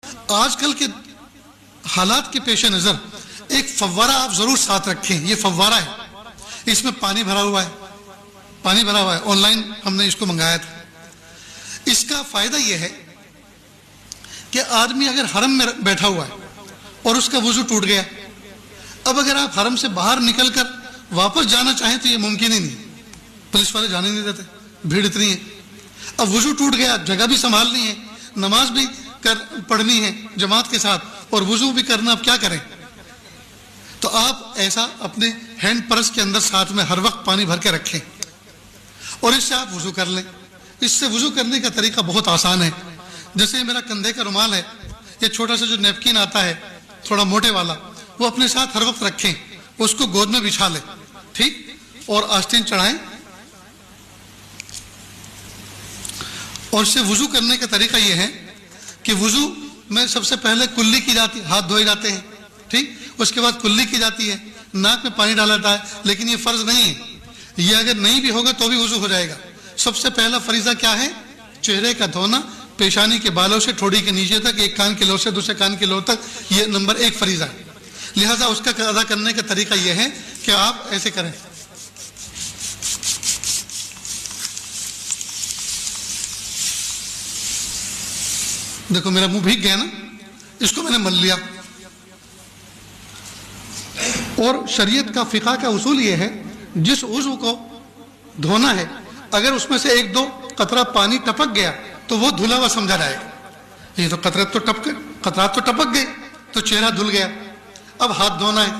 آج کل کے حالات کے پیش نظر ایک فوارہ آپ ضرور ساتھ رکھیں. یہ فوارہ ہے، اس میں پانی بھرا ہوا ہے، آن لائن ہم نے اس کو منگایا تھا. اس کا فائدہ یہ ہے کہ آدمی اگر حرم میں بیٹھا ہوا ہے اور اس کا وضو ٹوٹ گیا، اب اگر آپ حرم سے باہر نکل کر واپس جانا چاہیں تو یہ ممکن ہی نہیں. پولیس والے جانے نہیں دیتے، بھیڑ اتنی ہے. اب وضو ٹوٹ گیا، جگہ بھی سنبھالنی ہے، نماز بھی پڑھنی ہے جماعت کے ساتھ اور وضو بھی کرنا، اب کیا کریں؟ تو آپ ایسا اپنے ہینڈ پرس کے اندر ساتھ میں ہر وقت پانی بھر کے رکھیں اور اس سے آپ وضو کر لیں. اس سے وضو کرنے کا طریقہ بہت آسان ہے. جیسے میرا کندھے کا رومال ہے، یہ چھوٹا سا جو نیپکن آتا ہے تھوڑا موٹے والا، وہ اپنے ساتھ ہر وقت رکھیں، اس کو گود میں بچھا لیں، ٹھیک، اور آستین چڑھائیں. اور اس سے وضو کرنے کا طریقہ یہ ہے کہ وضو میں سب سے پہلے کلی کی جاتی ہے، ہاتھ دھوئے جاتے ہیں، ٹھیک، اس کے بعد کلی کی جاتی ہے، ناک میں پانی ڈالا جاتا ہے. لیکن یہ فرض نہیں ہے، یہ اگر نہیں بھی ہوگا تو بھی وضو ہو جائے گا. سب سے پہلا فریضہ کیا ہے؟ چہرے کا دھونا، پیشانی کے بالوں سے ٹھوڑی کے نیچے تک، ایک کان کے لو سے دوسرے کان کے لو تک، یہ نمبر 1 فریضہ ہے. لہذا اس کا ادا کرنے کا طریقہ یہ ہے کہ آپ ایسے کریں. دیکھو میرا منہ بھیگ گیا نا، اس کو میں نے مل لیا. اور شریعت کا فقہ کا اصول یہ ہے، جس عضو کو دھونا ہے اگر اس میں سے 1-2 قطرہ پانی ٹپک گیا تو وہ دھلا ہوا سمجھا جائے گا. یہ تو قطرات تو ٹپک گئے تو چہرہ دھل گیا. اب ہاتھ دھونا ہے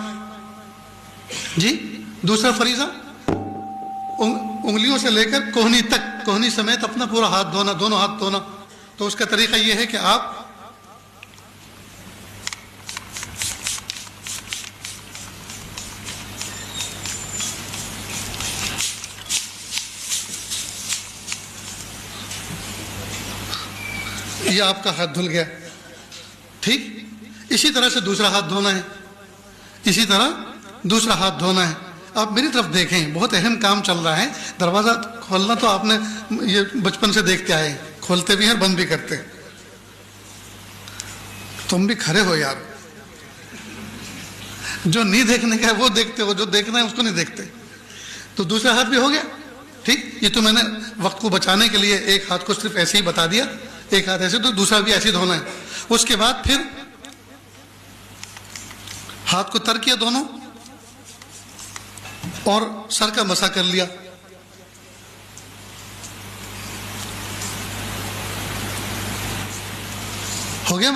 جی. دوسرا فریضہ انگلیوں سے لے کر کوہنی تک، کوہنی سمیت اپنا پورا ہاتھ دھونا، دونوں ہاتھ دھونا. تو اس کا طریقہ یہ ہے کہ آپ یہ آپ کا ہاتھ دھل گیا، ٹھیک. اسی طرح سے دوسرا ہاتھ دھونا ہے، اسی طرح دوسرا ہاتھ دھونا ہے. آپ میری طرف دیکھیں، بہت اہم کام چل رہا ہے. دروازہ کھولنا تو آپ نے یہ بچپن سے دیکھتے آئے، کھولتے بھی ہیں اور بند بھی کرتے. تم بھی کھڑے ہو یار، جو نہیں دیکھنے کا ہے وہ دیکھتے ہو، جو دیکھنا ہے اس کو نہیں دیکھتے. تو دوسرا ہاتھ بھی ہو گیا، ٹھیک. یہ تو میں نے وقت کو بچانے کے لیے ایک ہاتھ کو صرف ایسے ہی بتا دیا، ایک ہاتھ ایسے، تو دوسرا بھی ایسے دھونا ہے. اس کے بعد پھر ہاتھ کو تر کیا دونوں اور سر کا مسح کر لیا. ہو گیا.